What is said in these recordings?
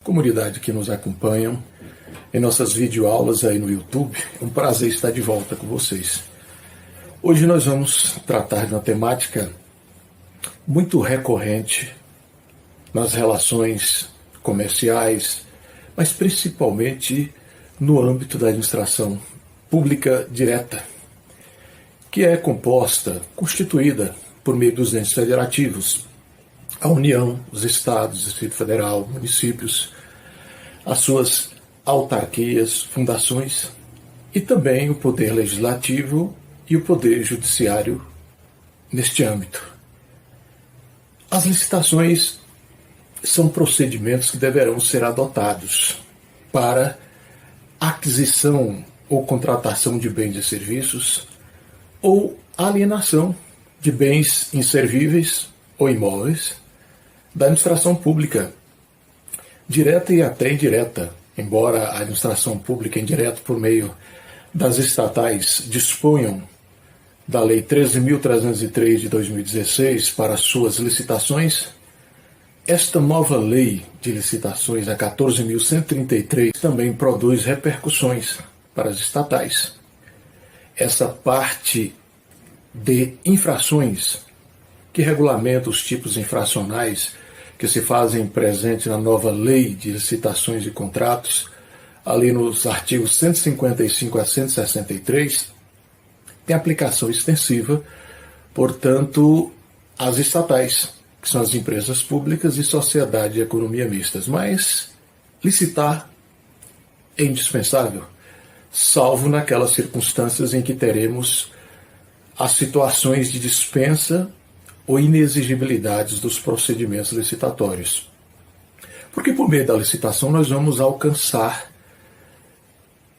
Comunidade que nos acompanham em nossas videoaulas aí no YouTube. É um prazer estar de volta com vocês. Hoje nós vamos tratar de uma temática muito recorrente nas relações comerciais, mas principalmente no âmbito da administração pública direta, que é constituída por meio dos entes federativos, a União, os estados, o Distrito Federal, municípios, as suas autarquias, fundações e também o poder legislativo e o poder judiciário neste âmbito. As licitações são procedimentos que deverão ser adotados para aquisição ou contratação de bens e serviços ou alienação de bens inservíveis ou imóveis da administração pública, direta e até indireta, embora a administração pública indireta por meio das estatais disponham da Lei 13.303 de 2016 para suas licitações. Esta nova lei de licitações, a 14.133, também produz repercussões para as estatais. Essa parte de infrações que regulamenta os tipos infracionais que se fazem presente na nova lei de licitações e contratos, ali nos artigos 155 a 163, tem aplicação extensiva, portanto, às estatais, que são as empresas públicas e sociedade e economia mistas. Mas licitar é indispensável, salvo naquelas circunstâncias em que teremos as situações de dispensa ou inexigibilidades dos procedimentos licitatórios. Porque por meio da licitação nós vamos alcançar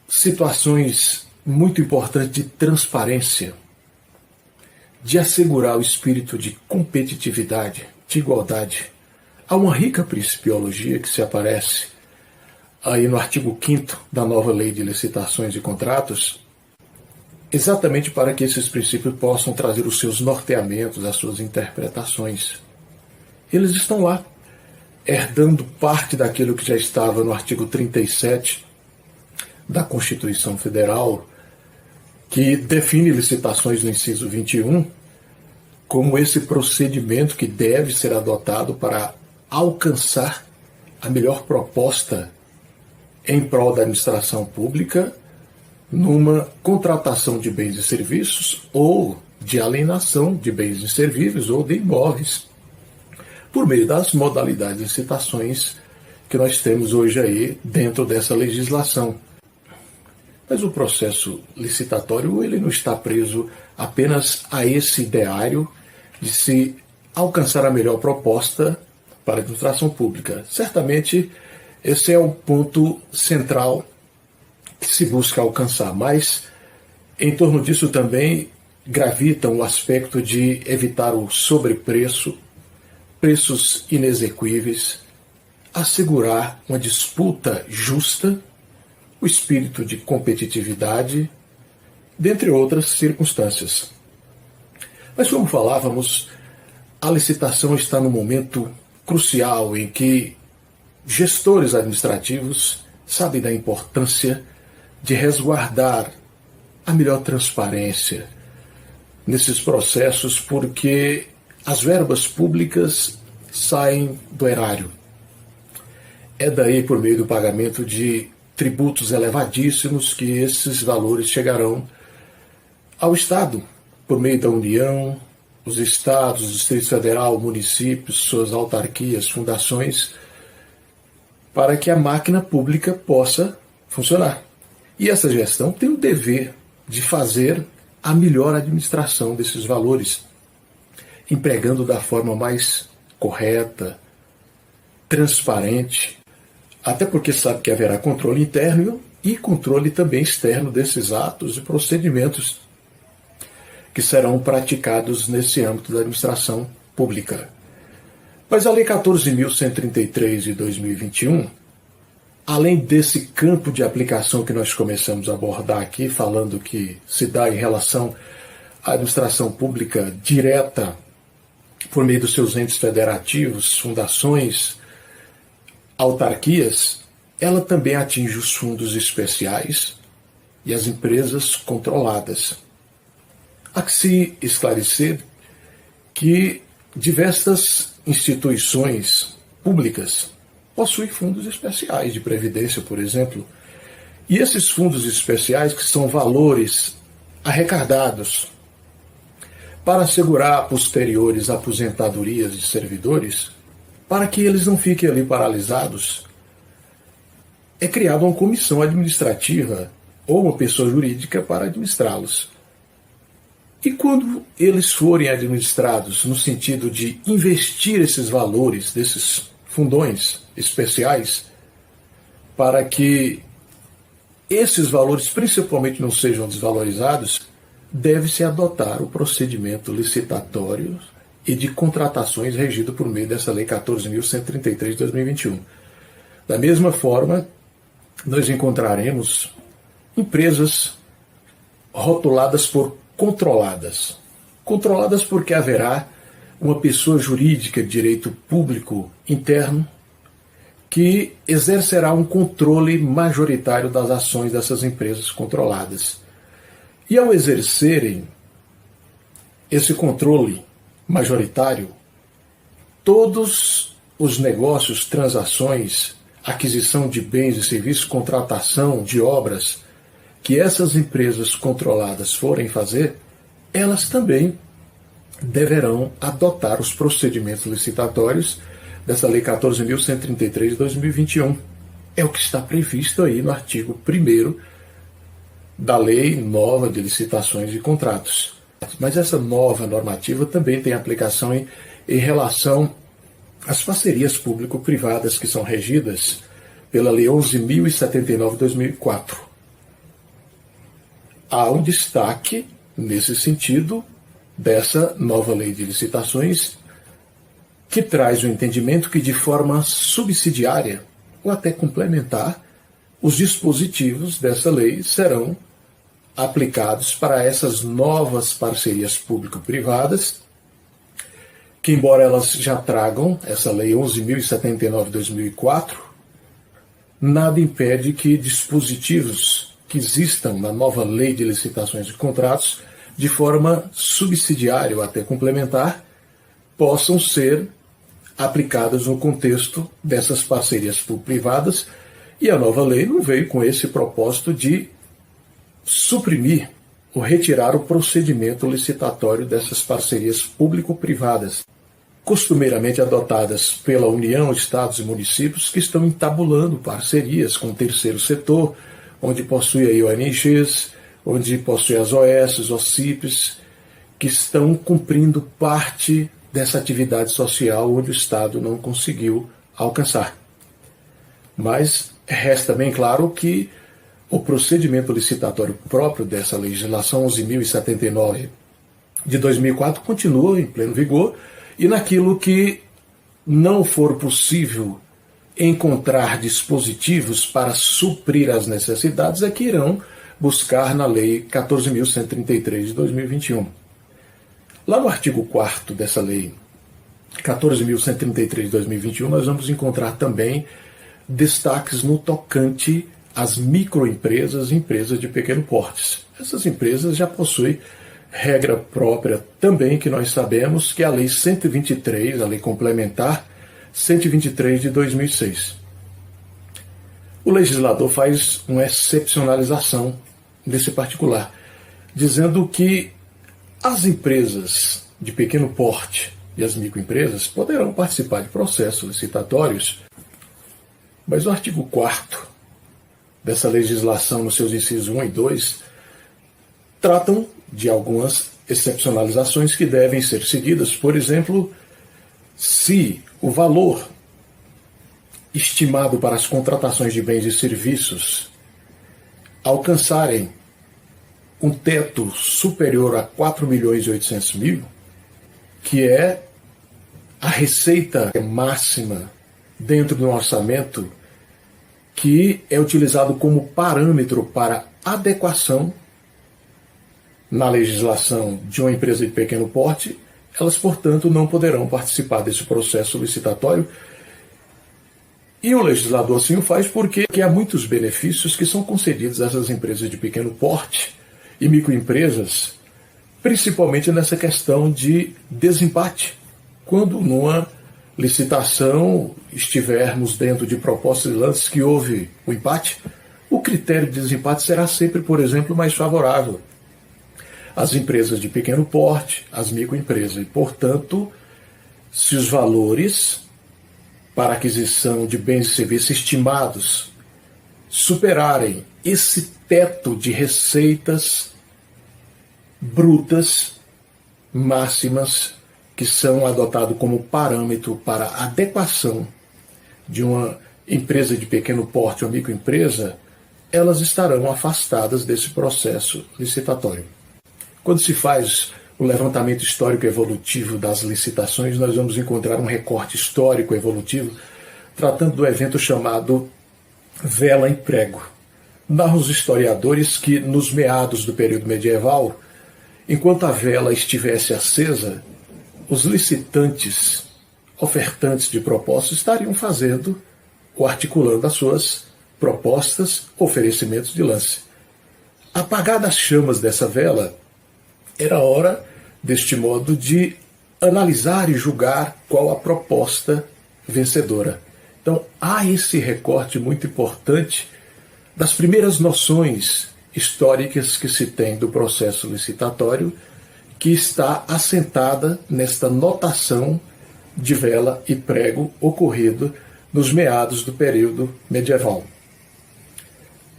situações muito importantes de transparência, de assegurar o espírito de competitividade, de igualdade. Há uma rica principiologia que se aparece aí no artigo 5º da nova lei de licitações e contratos, exatamente para que esses princípios possam trazer os seus norteamentos, as suas interpretações. Eles estão lá, herdando parte daquilo que já estava no artigo 37 da Constituição Federal, que define licitações no inciso 21 como esse procedimento que deve ser adotado para alcançar a melhor proposta em prol da administração pública numa contratação de bens e serviços ou de alienação de bens inservíveis ou de imóveis, por meio das modalidades de licitações que nós temos hoje aí dentro dessa legislação. Mas o processo licitatório ele não está preso apenas a esse ideário de se alcançar a melhor proposta para a administração pública. Certamente esse é o ponto central que se busca alcançar, mas em torno disso também gravita o aspecto de evitar o sobrepreço, preços inexequíveis, assegurar uma disputa justa, o espírito de competitividade, dentre outras circunstâncias. Mas como falávamos, a licitação está no momento crucial em que gestores administrativos sabem da importância de resguardar a melhor transparência nesses processos, porque as verbas públicas saem do erário. É daí, por meio do pagamento de tributos elevadíssimos, que esses valores chegarão ao Estado, por meio da União, os estados, o Distrito Federal, municípios, suas autarquias, fundações, para que a máquina pública possa funcionar. E essa gestão tem o dever de fazer a melhor administração desses valores, empregando da forma mais correta, transparente, até porque sabe que haverá controle interno e controle também externo desses atos e procedimentos que serão praticados nesse âmbito da administração pública. Mas a Lei 14.133 de 2021, além desse campo de aplicação que nós começamos a abordar aqui, falando que se dá em relação à administração pública direta por meio dos seus entes federativos, fundações, autarquias, ela também atinge os fundos especiais e as empresas controladas. Há que se esclarecer que diversas instituições públicas possuem fundos especiais de previdência, por exemplo, e esses fundos especiais, que são valores arrecadados para assegurar posteriores aposentadorias de servidores, para que eles não fiquem ali paralisados, é criada uma comissão administrativa ou uma pessoa jurídica para administrá-los. E quando eles forem administrados no sentido de investir esses valores desses fundões especiais, para que esses valores principalmente não sejam desvalorizados, deve-se adotar o procedimento licitatório e de contratações regido por meio dessa Lei 14.133 de 2021. Da mesma forma, nós encontraremos empresas rotuladas por controladas. Controladas porque haverá uma pessoa jurídica de direito público interno que exercerá um controle majoritário das ações dessas empresas controladas. E ao exercerem esse controle majoritário, todos os negócios, transações, aquisição de bens e serviços, contratação de obras que essas empresas controladas forem fazer, elas também deverão adotar os procedimentos licitatórios dessa Lei 14.133 de 2021. É o que está previsto aí no artigo 1º da Lei Nova de Licitações e Contratos. Mas essa nova normativa também tem aplicação em relação às parcerias público-privadas que são regidas pela Lei 11.079 de 2004. Há um destaque nesse sentido dessa nova lei de licitações, que traz o entendimento que, de forma subsidiária ou até complementar, os dispositivos dessa lei serão aplicados para essas novas parcerias público-privadas, que, embora elas já tragam essa Lei 11.079 de 2004, nada impede que dispositivos que existam na nova Lei de Licitações e Contratos, de forma subsidiária ou até complementar, possam ser aplicadas no contexto dessas parcerias público-privadas, e a nova lei não veio com esse propósito de suprimir ou retirar o procedimento licitatório dessas parcerias público-privadas, costumeiramente adotadas pela União, Estados e municípios, que estão entabulando parcerias com o terceiro setor, onde possui aí ONGs, onde possui as OS, OCIPs, que estão cumprindo parte dessa atividade social onde o Estado não conseguiu alcançar. Mas resta bem claro que o procedimento licitatório próprio dessa legislação 11.079 de 2004 continua em pleno vigor, e naquilo que não for possível encontrar dispositivos para suprir as necessidades é que irão buscar na Lei 14.133 de 2021. Lá no artigo 4º dessa Lei 14.133 de 2021, nós vamos encontrar também destaques no tocante às microempresas e empresas de pequeno porte. Essas empresas já possuem regra própria também, que nós sabemos, que é a Lei 123, a Lei Complementar 123 de 2006. O legislador faz uma excepcionalização desse particular, dizendo que as empresas de pequeno porte e as microempresas poderão participar de processos licitatórios, mas o artigo 4º dessa legislação, nos seus incisos 1 e 2, tratam de algumas excepcionalizações que devem ser seguidas. Por exemplo, se o valor estimado para as contratações de bens e serviços alcançarem um teto superior a 4.800.000, que é a receita máxima dentro do orçamento que é utilizado como parâmetro para adequação na legislação de uma empresa de pequeno porte, elas, portanto, não poderão participar desse processo licitatório, E o legislador assim o faz porque há muitos benefícios que são concedidos a essas empresas de pequeno porte e microempresas, principalmente nessa questão de desempate. Quando numa licitação estivermos dentro de propostas e lances que houve o empate, o critério de desempate será sempre, por exemplo, mais favorável às empresas de pequeno porte, às microempresas. E, portanto, se os valores para aquisição de bens e serviços estimados superarem esse teto de receitas brutas máximas que são adotados como parâmetro para a adequação de uma empresa de pequeno porte ou microempresa, elas estarão afastadas desse processo licitatório. Quando se faz o levantamento histórico evolutivo das licitações, nós vamos encontrar um recorte histórico evolutivo tratando do evento chamado vela em prego. Narram os historiadores que, nos meados do período medieval, enquanto a vela estivesse acesa, os licitantes, ofertantes de propostas, estariam fazendo ou articulando as suas propostas, oferecimentos de lance. Apagadas as chamas dessa vela, era hora, deste modo, de analisar e julgar qual a proposta vencedora. Então, há esse recorte muito importante das primeiras noções históricas que se tem do processo licitatório, que está assentada nesta notação de vela e prego ocorrido nos meados do período medieval.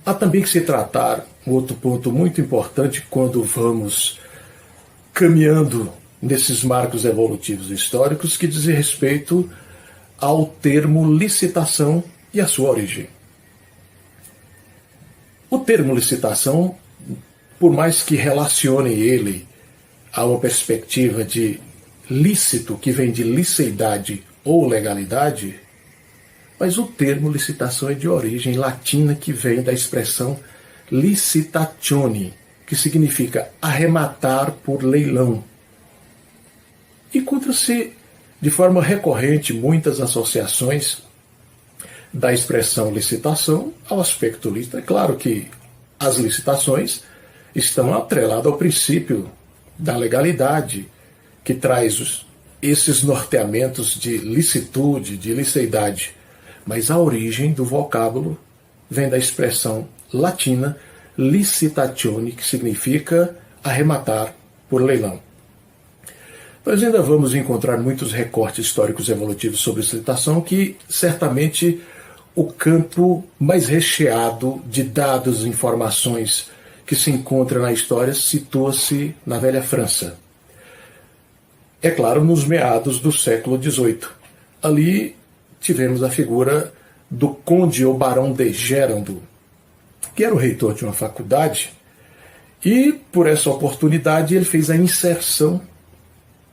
Há também que se tratar um outro ponto muito importante quando vamos caminhando nesses marcos evolutivos históricos, que diz respeito ao termo licitação e a sua origem. O termo licitação, por mais que relacione ele a uma perspectiva de lícito, que vem de liceidade ou legalidade, mas o termo licitação é de origem latina, que vem da expressão licitatione, que significa arrematar por leilão. Encontra-se de forma recorrente muitas associações da expressão licitação ao aspecto lícito. É claro que as licitações estão atreladas ao princípio da legalidade, que traz esses norteamentos de licitude, de liceidade. Mas a origem do vocábulo vem da expressão latina licitatione, que significa arrematar por leilão. Nós ainda vamos encontrar muitos recortes históricos evolutivos sobre licitação, que certamente o campo mais recheado de dados e informações que se encontra na história situa-se na velha França. É claro, nos meados do século XVIII. Ali tivemos a figura do conde ou barão de Gérando, que era o reitor de uma faculdade, e por essa oportunidade ele fez a inserção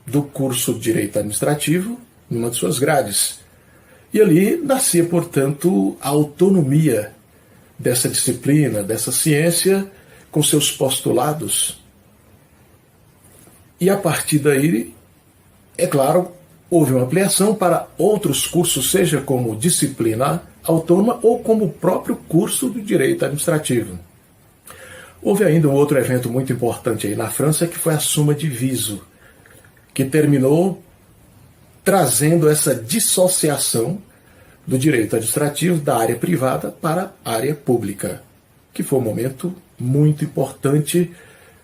do curso de Direito Administrativo numa de suas grades. E ali nascia, portanto, a autonomia dessa disciplina, dessa ciência, com seus postulados. E a partir daí, é claro, houve uma ampliação para outros cursos, seja como disciplina autônoma ou como o próprio curso do Direito Administrativo. Houve ainda um outro evento muito importante aí na França, que foi a Summa Diviso, que terminou trazendo essa dissociação do direito administrativo da área privada para a área pública, que foi um momento muito importante,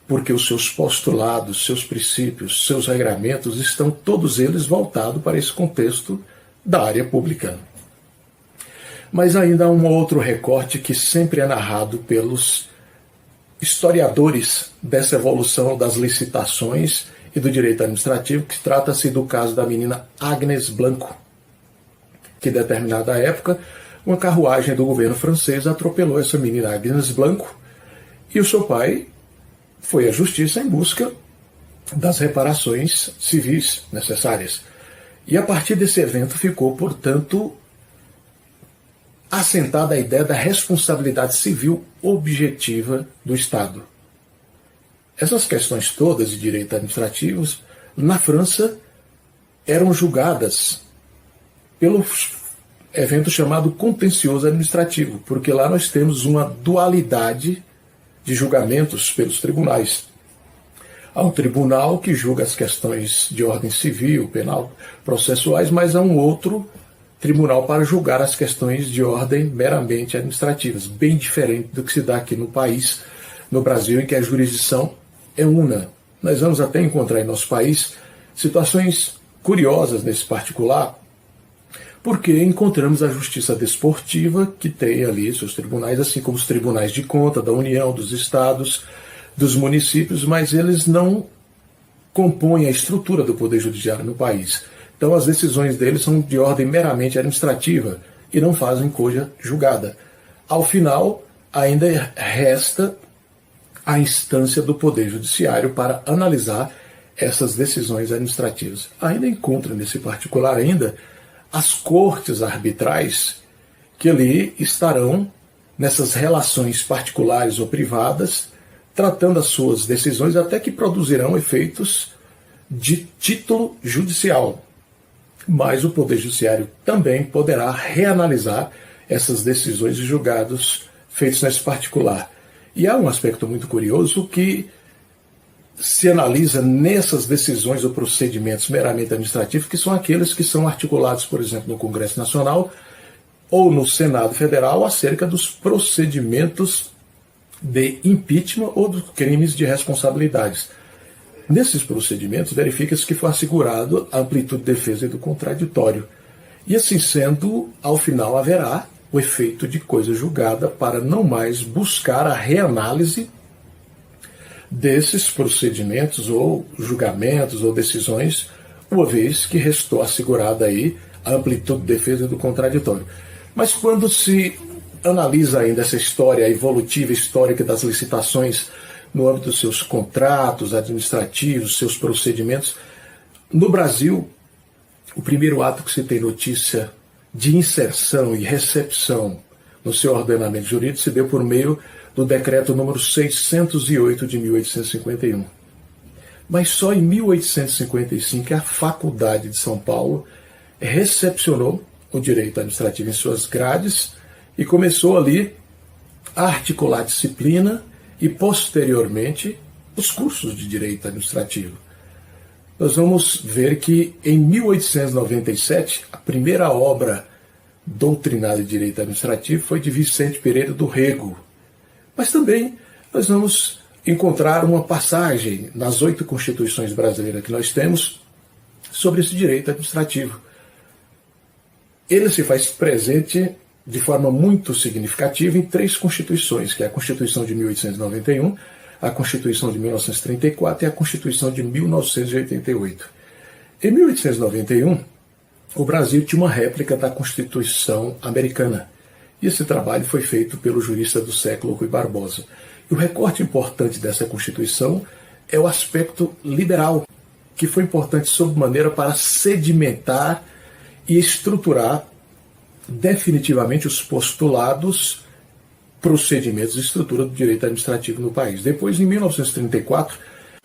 porque os seus postulados, seus princípios, seus regramentos estão todos eles voltados para esse contexto da área pública. Mas ainda há um outro recorte que sempre é narrado pelos historiadores dessa evolução das licitações e do direito administrativo, que trata-se do caso da menina Agnes Blanco, que em determinada época uma carruagem do governo francês atropelou essa menina Agnes Blanco, e o seu pai foi à justiça em busca das reparações civis necessárias. E a partir desse evento ficou, portanto, assentada a ideia da responsabilidade civil objetiva do Estado. Essas questões todas de direito administrativos, na França, eram julgadas pelos evento chamado contencioso administrativo, porque lá nós temos uma dualidade de julgamentos pelos tribunais. Há um tribunal que julga as questões de ordem civil, penal, processuais, mas há um outro tribunal para julgar as questões de ordem meramente administrativas, bem diferente do que se dá aqui no país, no Brasil, em que a jurisdição é una. Nós vamos até encontrar em nosso país situações curiosas nesse particular, porque encontramos a justiça desportiva, que tem ali seus tribunais, assim como os tribunais de conta da União, dos estados, dos municípios, mas eles não compõem a estrutura do Poder Judiciário no país. Então as decisões deles são de ordem meramente administrativa e não fazem coisa julgada. Ao final, ainda resta a instância do Poder Judiciário para analisar essas decisões administrativas. Ainda encontra nesse particular ainda as cortes arbitrais que ali estarão nessas relações particulares ou privadas, tratando as suas decisões até que produzirão efeitos de título judicial. Mas o Poder Judiciário também poderá reanalisar essas decisões e julgados feitos nesse particular. E há um aspecto muito curioso que se analisa nessas decisões ou procedimentos meramente administrativos, que são aqueles que são articulados, por exemplo, no Congresso Nacional ou no Senado Federal, acerca dos procedimentos de impeachment ou dos crimes de responsabilidades. Nesses procedimentos, verifica-se que foi assegurado a amplitude de defesa e do contraditório. E assim sendo, ao final haverá o efeito de coisa julgada para não mais buscar a reanálise desses procedimentos ou julgamentos ou decisões, uma vez que restou assegurada aí a amplitude de defesa e do contraditório. Mas quando se analisa ainda essa história evolutiva, histórica das licitações no âmbito dos seus contratos administrativos, seus procedimentos, no Brasil, o primeiro ato que se tem notícia de inserção e recepção no seu ordenamento jurídico se deu por meio do decreto número 608 de 1851. Mas só em 1855 a Faculdade de São Paulo recepcionou o direito administrativo em suas grades e começou ali a articular a disciplina e, posteriormente, os cursos de direito administrativo. Nós vamos ver que, em 1897, a primeira obra doutrinária de direito administrativo foi de Vicente Pereira do Rego. Mas também nós vamos encontrar uma passagem nas 8 constituições brasileiras que nós temos sobre esse direito administrativo. Ele se faz presente de forma muito significativa em 3 constituições, que é a Constituição de 1891, a Constituição de 1934 e a Constituição de 1988. Em 1891, o Brasil tinha uma réplica da Constituição americana. E esse trabalho foi feito pelo jurista do século Rui Barbosa. E o recorte importante dessa Constituição é o aspecto liberal, que foi importante sobremaneira para sedimentar e estruturar definitivamente os postulados, procedimentos e estrutura do direito administrativo no país. Depois, em 1934,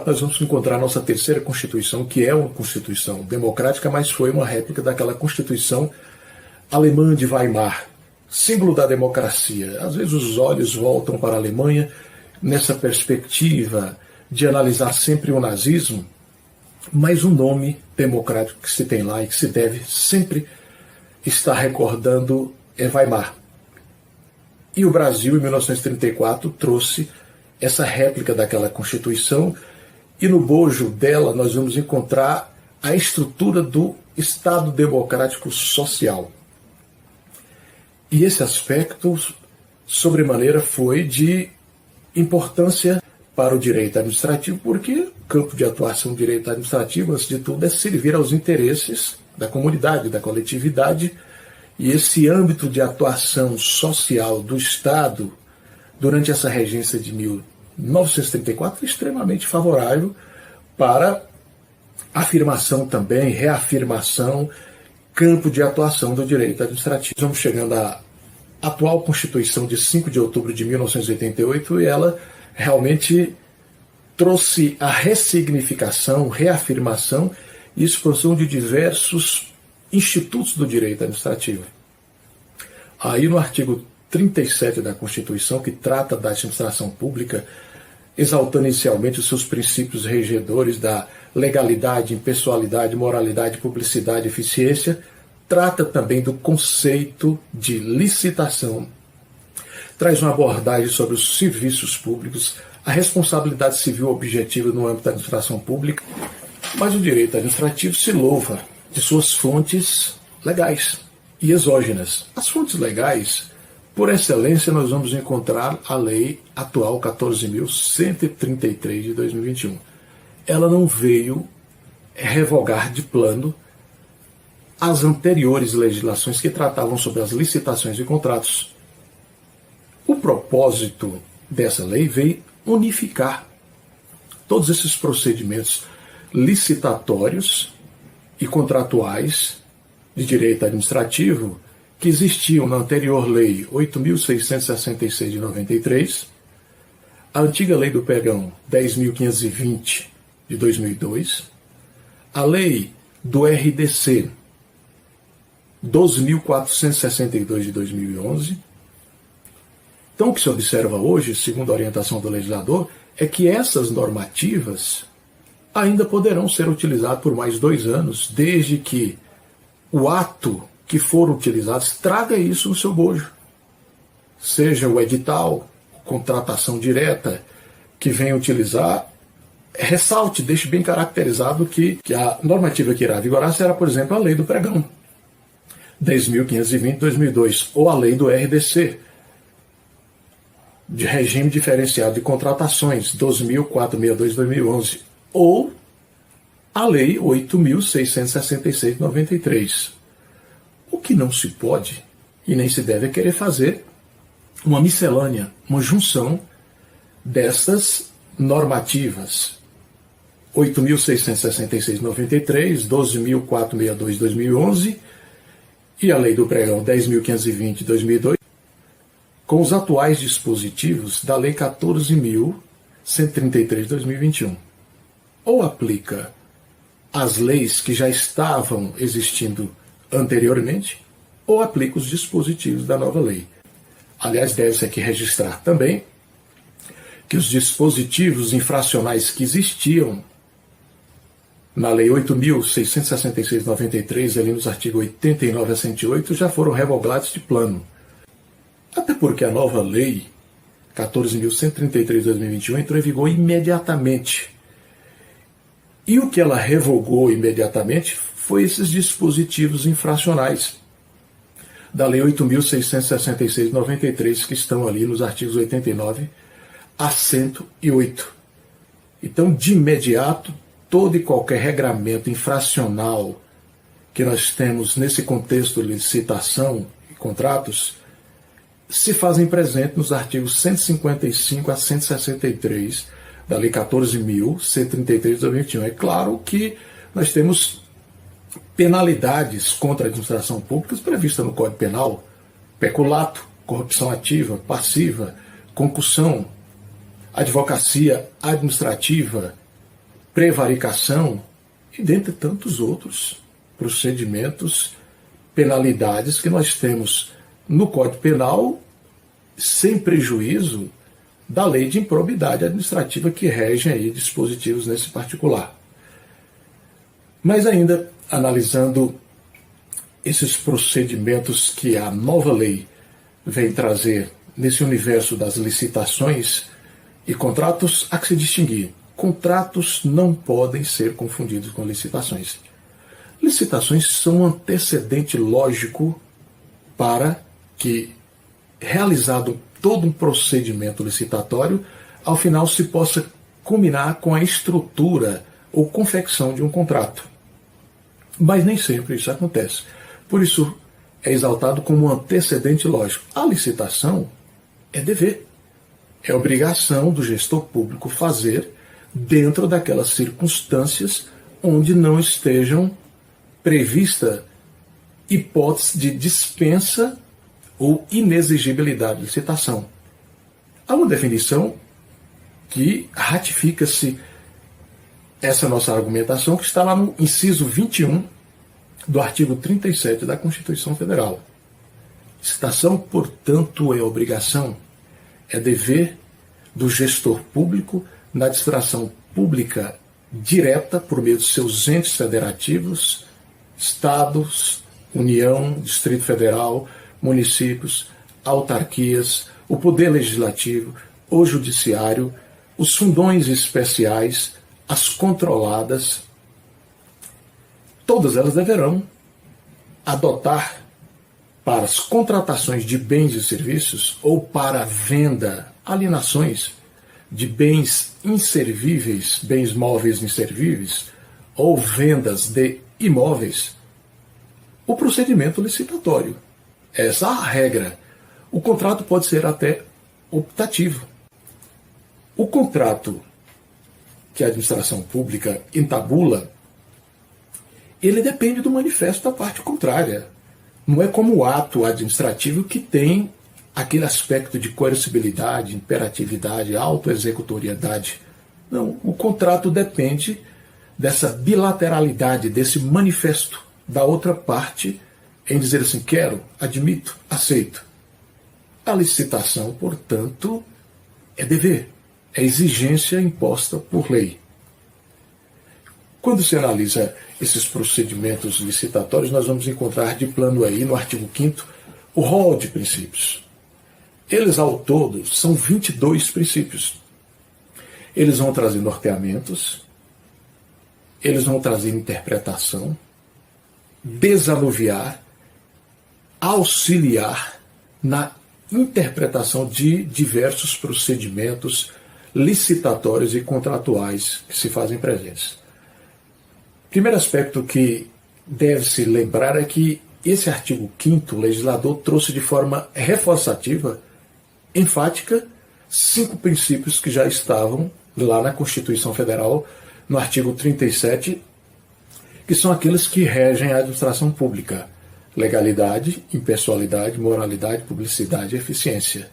nós vamos encontrar a nossa terceira Constituição, que é uma Constituição democrática, mas foi uma réplica daquela Constituição alemã de Weimar, símbolo da democracia. Às vezes os olhos voltam para a Alemanha nessa perspectiva de analisar sempre o nazismo, mas o nome democrático que se tem lá e que se deve sempre estar recordando é Weimar. E o Brasil, em 1934, trouxe essa réplica daquela Constituição, e no bojo dela nós vamos encontrar a estrutura do Estado Democrático Social. E esse aspecto, sobremaneira, foi de importância para o direito administrativo, porque o campo de atuação do direito administrativo, antes de tudo, é servir aos interesses da comunidade, da coletividade, e esse âmbito de atuação social do Estado durante essa regência de 1934 é extremamente favorável para afirmação também, reafirmação, campo de atuação do direito administrativo. Estamos chegando à atual Constituição de 5 de outubro de 1988 e ela realmente trouxe a ressignificação, reafirmação e expansão de diversos institutos do direito administrativo. Aí no artigo 37 da Constituição, que trata da administração pública, exaltando inicialmente os seus princípios regedores da legalidade, impessoalidade, moralidade, publicidade, eficiência, trata também do conceito de licitação. Traz uma abordagem sobre os serviços públicos, a responsabilidade civil objetiva no âmbito da administração pública, mas o direito administrativo se louva de suas fontes legais e exógenas. As fontes legais, por excelência, nós vamos encontrar a lei atual 14.133 de 2021. Ela não veio revogar de plano as anteriores legislações que tratavam sobre as licitações e contratos. O propósito dessa lei veio unificar todos esses procedimentos licitatórios e contratuais de direito administrativo que existiam na anterior lei 8.666 de 93, a antiga lei do pregão 10.520 de 2002, a lei do RDC 12.462 de 2011. Então, o que se observa hoje, segundo a orientação do legislador, é que essas normativas ainda poderão ser utilizadas por mais 2 anos, desde que o ato que for utilizado traga isso no seu bojo. Seja o edital, contratação direta, que venha utilizar, ressalte, deixe bem caracterizado que a normativa que irá vigorar será, por exemplo, a lei do pregão, 10.520 de 2002, ou a lei do RDC, de regime diferenciado de contratações, 12.462 de 2011, ou a lei 8.666 de 93. O que não se pode e nem se deve é querer fazer uma miscelânea, uma junção destas normativas. 8.666 de 93, 12.462 de 2011 e a lei do pregão 10.520 de 2002, com os atuais dispositivos da lei 14.133 de 2021. Ou aplica as leis que já estavam existindo anteriormente, ou aplica os dispositivos da nova lei. Aliás, deve-se aqui registrar também que os dispositivos infracionais que existiam na Lei 8.666 de 93, ali nos artigos 89 a 108, já foram revogados de plano. Até porque a nova Lei 14.133 de 2021 entrou em vigor imediatamente. E o que ela revogou imediatamente foi esses dispositivos infracionais da Lei 8.666 de 93, que estão ali nos artigos 89 a 108. Então, de imediato, todo e qualquer regramento infracional que nós temos nesse contexto de licitação e contratos se fazem presente nos artigos 155 a 163 da Lei 14.133 de 2021. É claro que nós temos penalidades contra a administração pública previstas no Código Penal: peculato, corrupção ativa, passiva, concussão, advocacia administrativa, prevaricação e dentre tantos outros procedimentos, penalidades que nós temos no Código Penal, sem prejuízo da lei de improbidade administrativa que rege aí dispositivos nesse particular. Mas ainda analisando esses procedimentos que a nova lei vem trazer nesse universo das licitações e contratos, há que se distinguir. Contratos não podem ser confundidos com licitações. Licitações são um antecedente lógico para que, realizado todo um procedimento licitatório, ao final se possa culminar com a estrutura ou confecção de um contrato. Mas nem sempre isso acontece. Por isso é exaltado como um antecedente lógico. A licitação é dever, é obrigação do gestor público fazer dentro daquelas circunstâncias onde não estejam prevista hipótese de dispensa ou inexigibilidade de licitação. Há uma definição que ratifica-se essa nossa argumentação, que está lá no inciso 21 do artigo 37 da Constituição Federal. Licitação, portanto, é obrigação, é dever do gestor público na administração pública direta por meio dos seus entes federativos, estados, União, Distrito Federal, municípios, autarquias, o Poder Legislativo, o Judiciário, os fundões especiais, as controladas. Todas elas deverão adotar para as contratações de bens e serviços ou para a venda, alienações de bens inservíveis, bens móveis inservíveis, ou vendas de imóveis, o procedimento licitatório. Essa é a regra. O contrato pode ser até optativo. O contrato que a administração pública entabula, ele depende do manifesto da parte contrária. Não é como o ato administrativo que tem aquele aspecto de coercibilidade, imperatividade, autoexecutoriedade. Não, o contrato depende dessa bilateralidade, desse manifesto da outra parte em dizer assim, quero, admito, aceito. A licitação, portanto, é dever, é exigência imposta por lei. Quando se analisa esses procedimentos licitatórios, nós vamos encontrar de plano aí, no artigo 5º, o rol de princípios. Eles, ao todo, são 22 princípios. Eles vão trazer norteamentos, eles vão trazer interpretação, desanuviar, auxiliar na interpretação de diversos procedimentos licitatórios e contratuais que se fazem presentes. Primeiro aspecto que deve-se lembrar é que esse artigo 5º, o legislador trouxe de forma reforçativa, enfática, 5 princípios que já estavam lá na Constituição Federal, no artigo 37, que são aqueles que regem a administração pública: legalidade, impessoalidade, moralidade, publicidade e eficiência.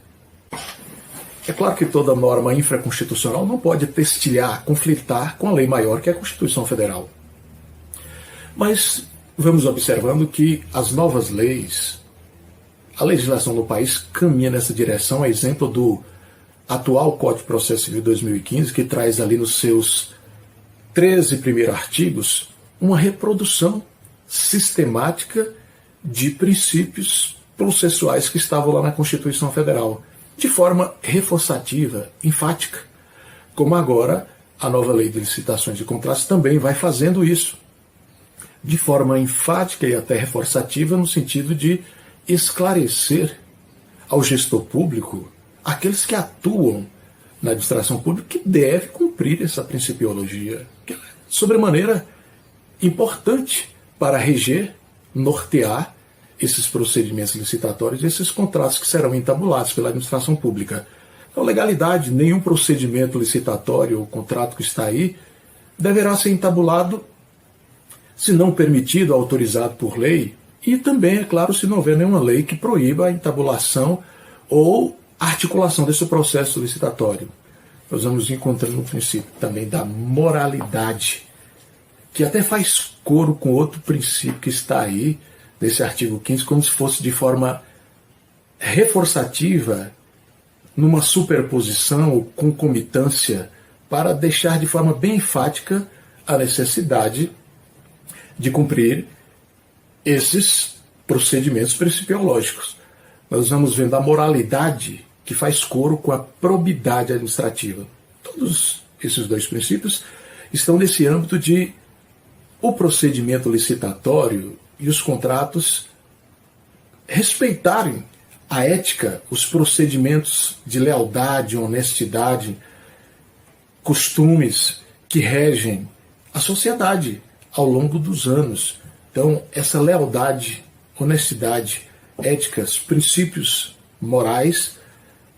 É claro que toda norma infraconstitucional não pode testilhar, conflitar com a lei maior, que é a Constituição Federal. Mas vamos observando que as novas leis, a legislação do país caminha nessa direção, a exemplo do atual Código de Processo Civil 2015, que traz ali nos seus 13 primeiros artigos uma reprodução sistemática de princípios processuais que estavam lá na Constituição Federal, de forma reforçativa, enfática, como agora a nova Lei de Licitações e Contratos também vai fazendo isso, de forma enfática e até reforçativa, no sentido de esclarecer ao gestor público, aqueles que atuam na administração pública, que deve cumprir essa principiologia, que é sobremaneira importante para reger, nortear esses procedimentos licitatórios e esses contratos que serão entabulados pela administração pública. Então, legalidade, nenhum procedimento licitatório ou contrato que está aí deverá ser entabulado se não permitido, autorizado por lei, e também, é claro, se não houver nenhuma lei que proíba a entabulação ou a articulação desse processo licitatório. Nós vamos encontrando o princípio também da moralidade, que até faz coro com outro princípio que está aí, nesse artigo 15, como se fosse de forma reforçativa, numa superposição ou concomitância, para deixar de forma bem enfática a necessidade de cumprir esses procedimentos principiológicos. Nós vamos vendo a moralidade que faz coro com a probidade administrativa. Todos esses dois princípios estão nesse âmbito de o procedimento licitatório e os contratos respeitarem a ética, os procedimentos de lealdade, honestidade, costumes que regem a sociedade ao longo dos anos. Então, essa lealdade, honestidade, éticas, princípios morais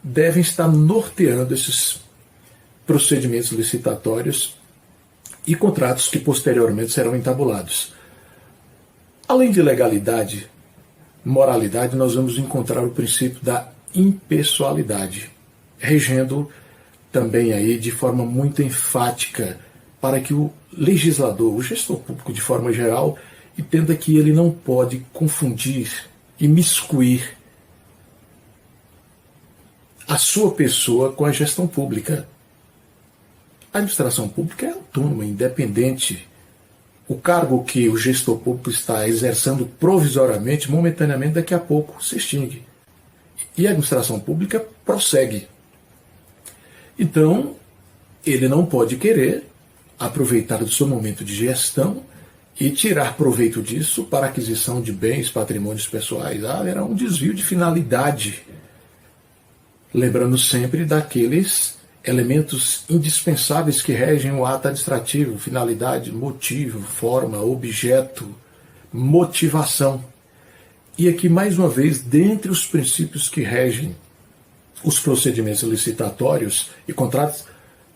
devem estar norteando esses procedimentos licitatórios e contratos que posteriormente serão entabulados. Além de legalidade, moralidade, nós vamos encontrar o princípio da impessoalidade, regendo também aí de forma muito enfática para que o legislador, o gestor público de forma geral, entenda que ele não pode confundir, imiscuir a sua pessoa com a gestão pública. A administração pública é autônoma, independente. O cargo que o gestor público está exercendo provisoriamente, momentaneamente, daqui a pouco se extingue. E a administração pública prossegue. Então, ele não pode querer aproveitar do seu momento de gestão e tirar proveito disso para aquisição de bens, patrimônios pessoais. Haverá um desvio de finalidade. Lembrando sempre daqueles elementos indispensáveis que regem o ato administrativo: finalidade, motivo, forma, objeto, motivação. E aqui, mais uma vez, dentre os princípios que regem os procedimentos licitatórios e contratos,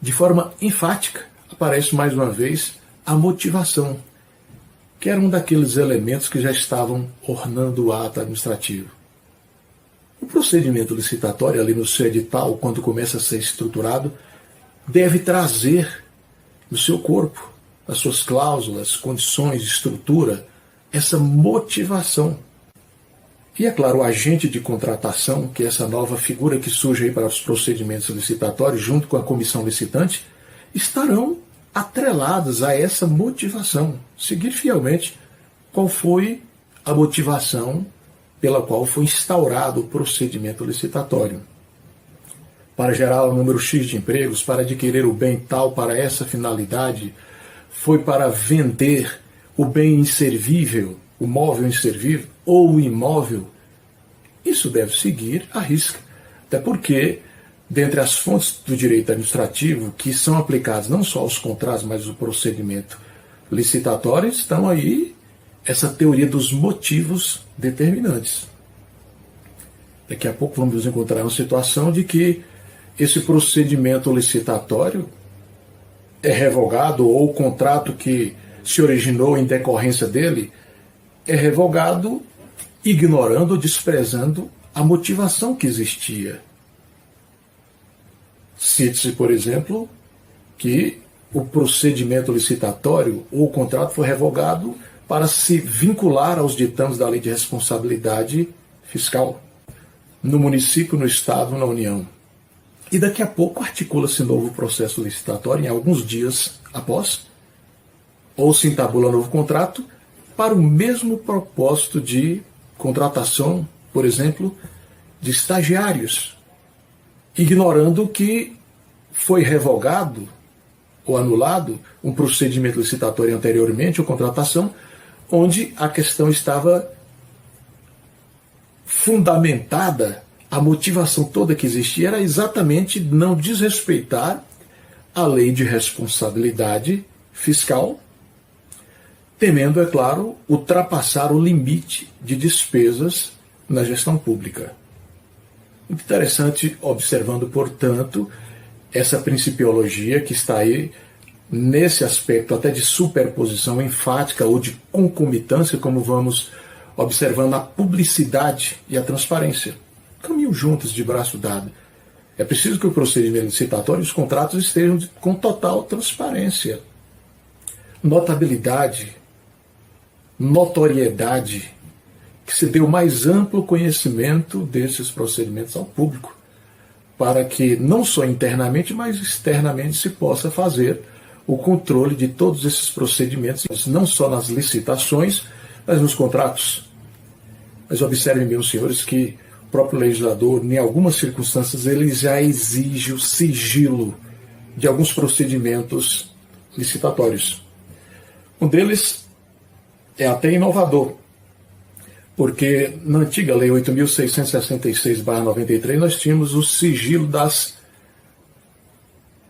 de forma enfática, aparece mais uma vez a motivação, que era um daqueles elementos que já estavam ornando o ato administrativo. O procedimento licitatório, ali no seu edital, quando começa a ser estruturado, deve trazer no seu corpo, nas suas cláusulas, condições, estrutura, essa motivação. E, é claro, o agente de contratação, que é essa nova figura que surge aí para os procedimentos licitatórios, junto com a comissão licitante, estarão atreladas a essa motivação. Seguir fielmente qual foi a motivação pela qual foi instaurado o procedimento licitatório. Para gerar um número X de empregos, para adquirir o bem tal para essa finalidade, foi para vender o bem inservível, o móvel inservível ou o imóvel. Isso deve seguir à risca. Até porque, dentre as fontes do direito administrativo que são aplicadas não só aos contratos, mas ao procedimento licitatório, estão aí essa teoria dos motivos determinantes. Daqui a pouco vamos nos encontrar uma situação de que esse procedimento licitatório é revogado, ou o contrato que se originou em decorrência dele é revogado, ignorando ou desprezando a motivação que existia. Cite-se, por exemplo, que o procedimento licitatório ou o contrato foi revogado para se vincular aos ditames da Lei de Responsabilidade Fiscal no município, no Estado, na União. E daqui a pouco articula-se novo processo licitatório, em alguns dias após, ou se entabula novo contrato para o mesmo propósito de contratação, por exemplo, de estagiários, ignorando que foi revogado ou anulado um procedimento licitatório anteriormente, ou contratação, onde a questão estava fundamentada, a motivação toda que existia era exatamente não desrespeitar a Lei de Responsabilidade Fiscal, temendo, é claro, ultrapassar o limite de despesas na gestão pública. Muito interessante, observando, portanto, essa principiologia que está aí nesse aspecto até de superposição enfática ou de concomitância, como vamos observando a publicidade e a transparência. Caminham juntos, de braço dado. É preciso que o procedimento licitatório e os contratos estejam com total transparência, notabilidade, notoriedade, que se dê o mais amplo conhecimento desses procedimentos ao público, para que não só internamente, mas externamente se possa fazer o controle de todos esses procedimentos, não só nas licitações, mas nos contratos. Mas observem, meus senhores, que o próprio legislador, em algumas circunstâncias, ele já exige o sigilo de alguns procedimentos licitatórios. Um deles é até inovador, porque na antiga Lei 8.666/93 nós tínhamos o sigilo das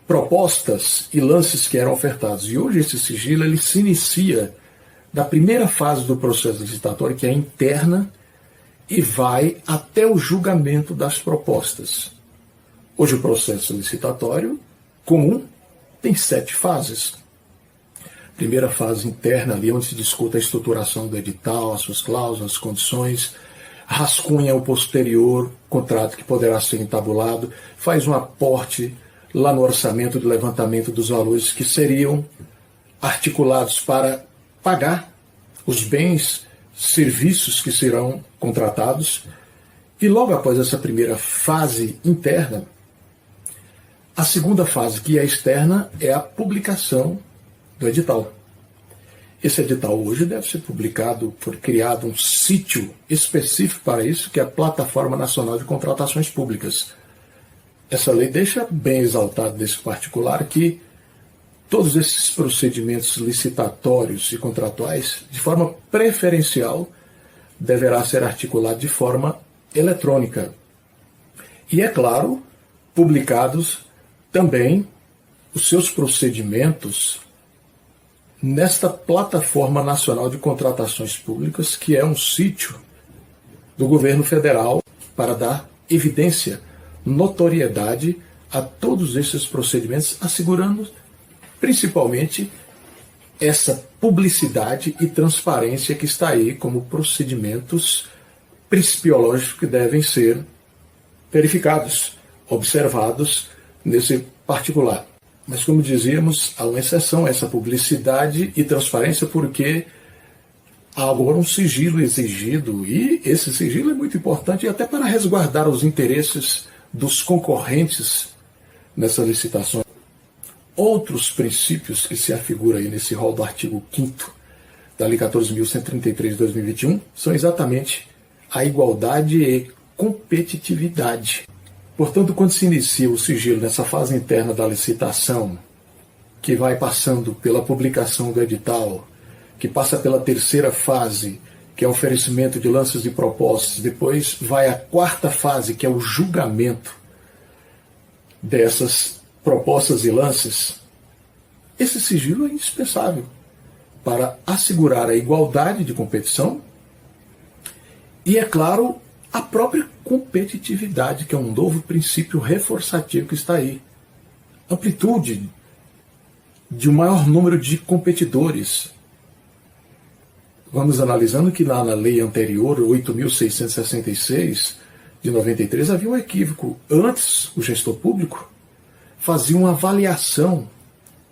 propostas e lances que eram ofertados. E hoje esse sigilo ele se inicia da primeira fase do processo licitatório, que é interna, e vai até o julgamento das propostas. Hoje o processo licitatório comum tem 7 fases. Primeira fase interna, ali onde se discute a estruturação do edital, as suas cláusulas, as condições, rascunha o posterior contrato que poderá ser entabulado, faz um aporte lá no orçamento de levantamento dos valores que seriam articulados para pagar os bens, serviços que serão contratados, E logo após essa primeira fase interna, a segunda fase, que é externa, é a publicação do edital. Esse edital hoje deve ser publicado, foi criado um sítio específico para isso, que é a Plataforma Nacional de Contratações Públicas. Essa lei deixa bem exaltado nesse particular que todos esses procedimentos licitatórios e contratuais, de forma preferencial, deverá ser articulado de forma eletrônica. E, é claro, publicados também os seus procedimentos nesta Plataforma Nacional de Contratações Públicas, que é um sítio do governo federal para dar evidência, notoriedade a todos esses procedimentos, assegurando principalmente essa publicidade e transparência que está aí como procedimentos principiológicos que devem ser verificados, observados nesse particular. Mas, como dizíamos, há uma exceção a essa publicidade e transparência porque há agora um sigilo exigido e esse sigilo é muito importante até para resguardar os interesses dos concorrentes nessa licitação. Outros princípios que se afiguram aí nesse rol do artigo 5º da Lei 14.133 de 2021 são exatamente a igualdade e competitividade. Portanto, quando se inicia o sigilo nessa fase interna da licitação, que vai passando pela publicação do edital, que passa pela terceira fase, que é o oferecimento de lances e propostas, depois vai a quarta fase, que é o julgamento dessas propostas e lances, esse sigilo é indispensável para assegurar a igualdade de competição e, é claro, a própria competitividade, que é um novo princípio reforçativo que está aí. Amplitude de um maior número de competidores. Vamos analisando que lá na lei anterior, 8.666 de 93, havia um equívoco. Antes, o gestor público fazia uma avaliação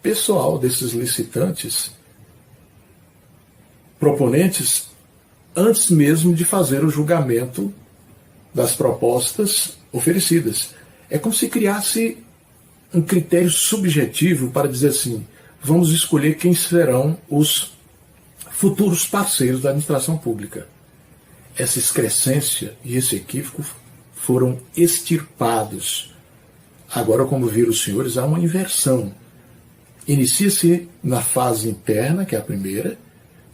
pessoal desses licitantes, proponentes, antes mesmo de fazer o julgamento das propostas oferecidas. É como se criasse um critério subjetivo para dizer assim, vamos escolher quem serão os futuros parceiros da administração pública. Essa excrescência e esse equívoco foram extirpados. Agora, como viram os senhores, há uma inversão. Inicia-se na fase interna, que é a primeira,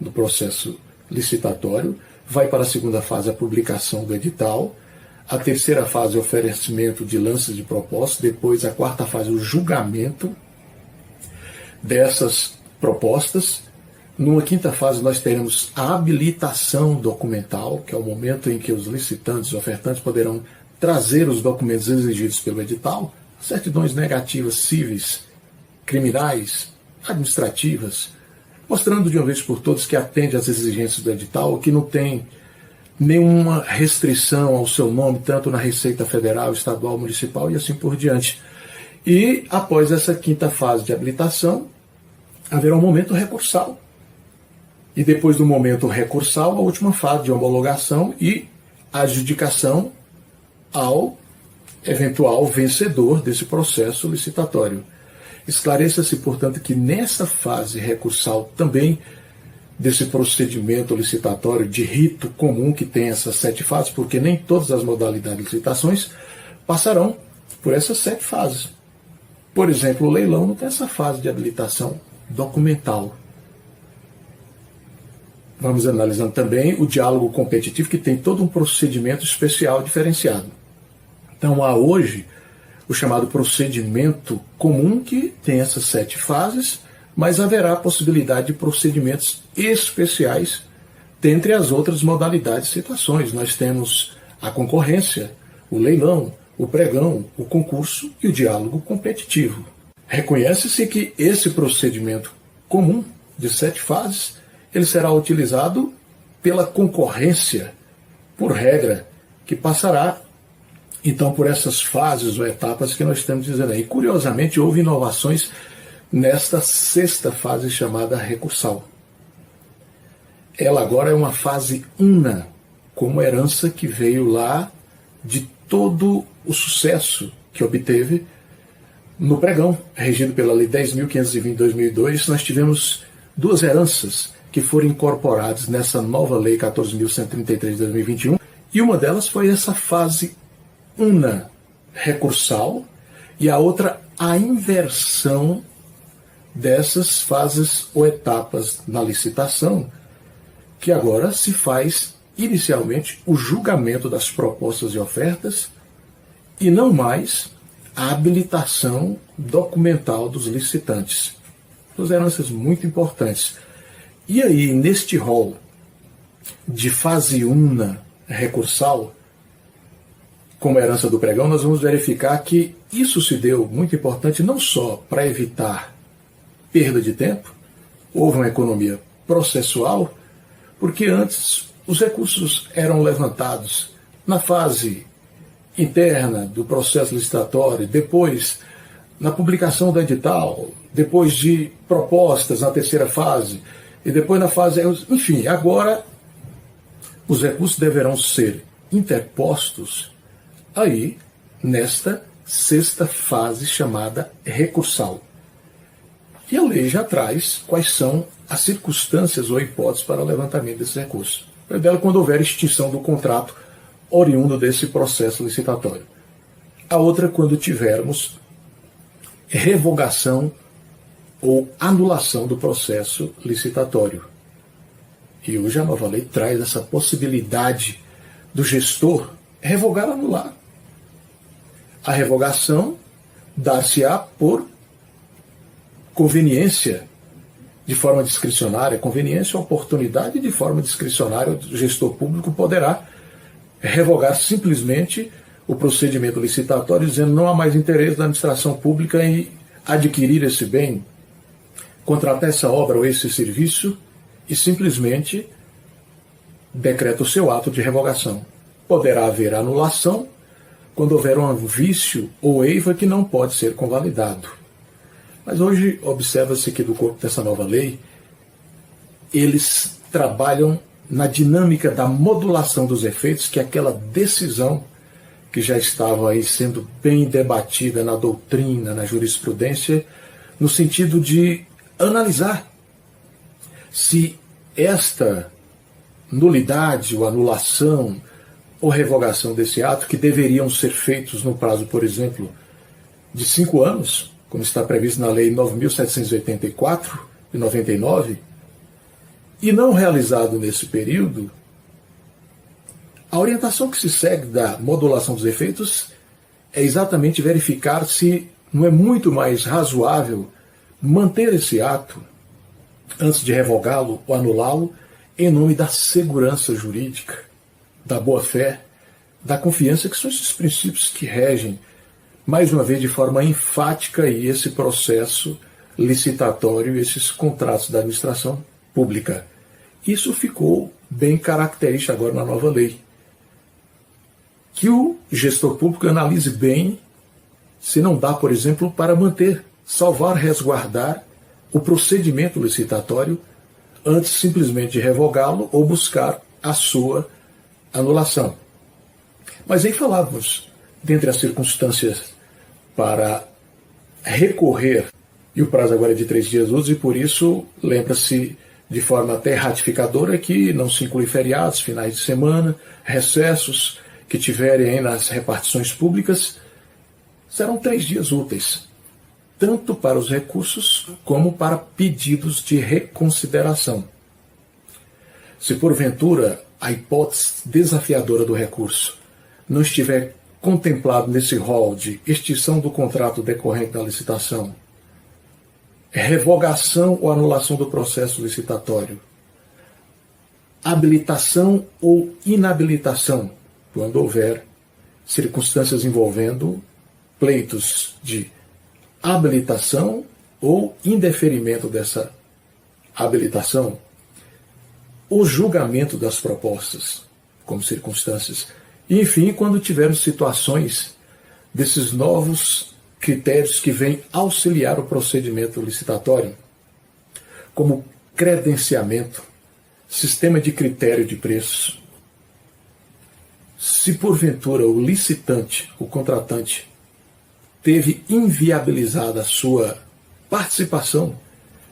do processo licitatório, vai para a segunda fase a publicação do edital, a terceira fase o oferecimento de lances de propostas, depois a quarta fase o julgamento dessas propostas. Numa quinta fase nós teremos a habilitação documental, que é o momento em que os licitantes, os ofertantes poderão trazer os documentos exigidos pelo edital, certidões negativas cíveis, criminais, administrativas, mostrando de uma vez por todas que atende às exigências do edital, que não tem nenhuma restrição ao seu nome, tanto na Receita Federal, Estadual, Municipal e assim por diante. E após essa quinta fase de habilitação, haverá um momento recursal. E depois do momento recursal, a última fase de homologação e adjudicação ao eventual vencedor desse processo licitatório. Esclareça-se, portanto, que nessa fase recursal também desse procedimento licitatório de rito comum que tem essas 7 fases, porque nem todas as modalidades de licitações passarão por essas 7 fases. Por exemplo, o leilão não tem essa fase de habilitação documental. Vamos analisando também o diálogo competitivo, que tem todo um procedimento especial diferenciado. Então há hoje o chamado procedimento comum, que tem essas 7 fases, mas haverá a possibilidade de procedimentos especiais dentre as outras modalidades e situações. Nós temos a concorrência, o leilão, o pregão, o concurso e o diálogo competitivo. Reconhece-se que esse procedimento comum de 7 fases, ele será utilizado pela concorrência, por regra, que passará então por essas fases ou etapas que nós estamos dizendo aí. Curiosamente, houve inovações nesta 6ª fase chamada recursal. Ela agora é uma fase una, como herança que veio lá de todo o sucesso que obteve no pregão, regido pela Lei 10.520 de 2002. Nós tivemos duas heranças que foram incorporadas nessa nova Lei 14.133 de 2021, e uma delas foi essa fase una recursal, e a outra a inversão dessas fases ou etapas na licitação, que agora se faz inicialmente o julgamento das propostas e ofertas e não mais a habilitação documental dos licitantes. Duas heranças muito importantes. E aí, neste rol de fase una recursal, como herança do pregão, nós vamos verificar que isso se deu, muito importante, não só para evitar perda de tempo, houve uma economia processual, porque antes os recursos eram levantados na fase interna do processo licitatório, depois na publicação do edital, depois de propostas na terceira fase, e depois na fase... Enfim, agora os recursos deverão ser interpostos aí nesta sexta fase chamada recursal. E a lei já traz quais são as circunstâncias ou hipóteses para o levantamento desses recursos. É dela quando houver extinção do contrato oriundo desse processo licitatório. A outra quando tivermos revogação ou anulação do processo licitatório. E hoje a nova lei traz essa possibilidade do gestor revogar ou anular. A revogação dar-se-á por conveniência de forma discricionária, conveniência ou oportunidade de forma discricionária, o gestor público poderá revogar simplesmente o procedimento licitatório, dizendo não há mais interesse da administração pública em adquirir esse bem, contratar essa obra ou esse serviço, e simplesmente decreta o seu ato de revogação. Poderá haver anulação quando houver um vício ou eiva que não pode ser convalidado. Mas hoje observa-se que do corpo dessa nova lei, eles trabalham na dinâmica da modulação dos efeitos, que é aquela decisão que já estava aí sendo bem debatida na doutrina, na jurisprudência, no sentido de analisar se esta nulidade ou anulação ou revogação desse ato, que deveriam ser feitos no prazo, por exemplo, de 5 anos, como está previsto na Lei 9.784, de 99, e não realizado nesse período, a orientação que se segue da modulação dos efeitos é exatamente verificar se não é muito mais razoável manter esse ato antes de revogá-lo ou anulá-lo em nome da segurança jurídica, da boa-fé, da confiança, que são esses princípios que regem, mais uma vez, de forma enfática, aí, esse processo licitatório, esses contratos da administração pública. Isso ficou bem característico agora na nova lei. Que o gestor público analise bem se não dá, por exemplo, para manter, salvar, resguardar o procedimento licitatório antes simplesmente de revogá-lo ou buscar a sua anulação. Mas aí falávamos, dentre as circunstâncias para recorrer, e o prazo agora é de 3 dias úteis, e por isso lembra-se de forma até ratificadora que não se inclui feriados, finais de semana, recessos que tiverem aí nas repartições públicas, serão 3 dias úteis, tanto para os recursos como para pedidos de reconsideração. Se porventura a hipótese desafiadora do recurso não estiver contemplado nesse rol de extinção do contrato decorrente da licitação, revogação ou anulação do processo licitatório, habilitação ou inabilitação, quando houver circunstâncias envolvendo pleitos de habilitação ou indeferimento dessa habilitação, o julgamento das propostas como circunstâncias, e enfim, quando tivermos situações desses novos critérios que vêm auxiliar o procedimento licitatório, como credenciamento, sistema de critério de preços, Se porventura o licitante, o contratante, teve inviabilizada a sua participação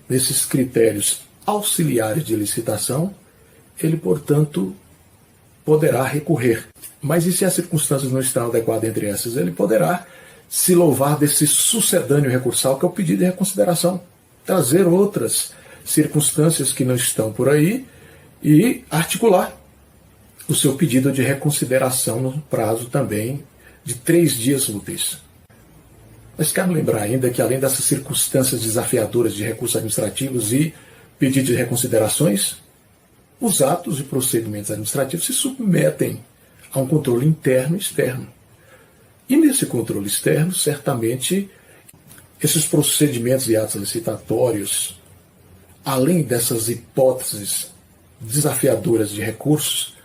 nesses critérios auxiliares de licitação, ele, portanto, poderá recorrer. Mas e se as circunstâncias não estão adequadas entre essas? Ele poderá se louvar desse sucedâneo recursal, que é o pedido de reconsideração, trazer outras circunstâncias que não estão por aí e articular o seu pedido de reconsideração no prazo também de 3 dias úteis. Mas cabe lembrar ainda que, além dessas circunstâncias desafiadoras de recursos administrativos e pedido de reconsiderações, os atos e procedimentos administrativos se submetem a um controle interno e externo. E nesse controle externo, certamente, esses procedimentos e atos licitatórios, além dessas hipóteses desafiadoras de recursos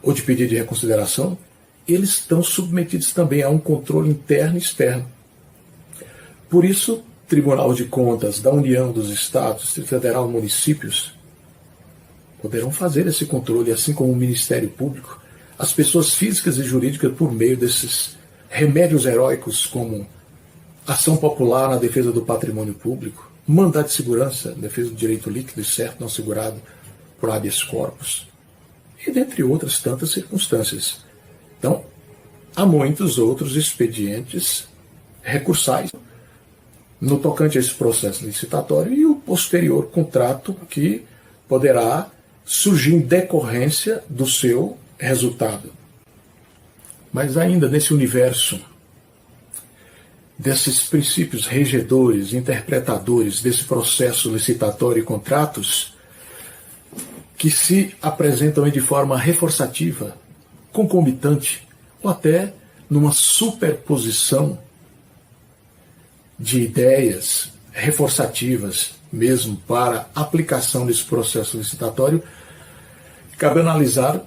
ou de pedido de reconsideração, eles estão submetidos também a um controle interno e externo. Por isso, Tribunal de Contas da União, dos Estados, Distrito Federal e municípios poderão fazer esse controle, assim como o Ministério Público, as pessoas físicas e jurídicas, por meio desses remédios heróicos como ação popular na defesa do patrimônio público, mandado de segurança, defesa do direito líquido e certo não assegurado por habeas corpus, e dentre outras tantas circunstâncias. Então, há muitos outros expedientes recursais no tocante a esse processo licitatório e o posterior contrato que poderá surgir em decorrência do seu resultado. Mas ainda nesse universo desses princípios regedores, interpretadores desse processo licitatório e contratos, que se apresentam de forma reforçativa, concomitante, ou até numa superposição de ideias reforçativas mesmo para aplicação desse processo licitatório, cabe analisar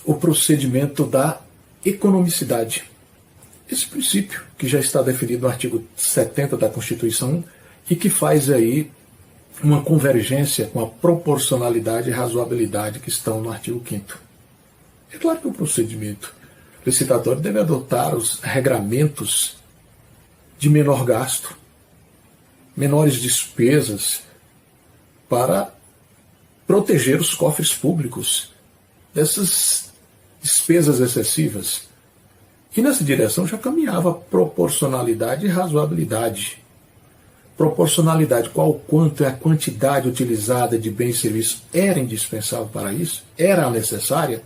o procedimento da economicidade. Esse princípio que já está definido no artigo 70 da Constituição e que faz aí uma convergência com a proporcionalidade e razoabilidade que estão no artigo 5º. É claro que o procedimento licitatório deve adotar os regramentos de menor gasto, menores despesas, para proteger os cofres públicos dessas despesas excessivas. E nessa direção já caminhava proporcionalidade e razoabilidade. Proporcionalidade, quanto é a quantidade utilizada de bens e serviços era indispensável para isso, era necessária,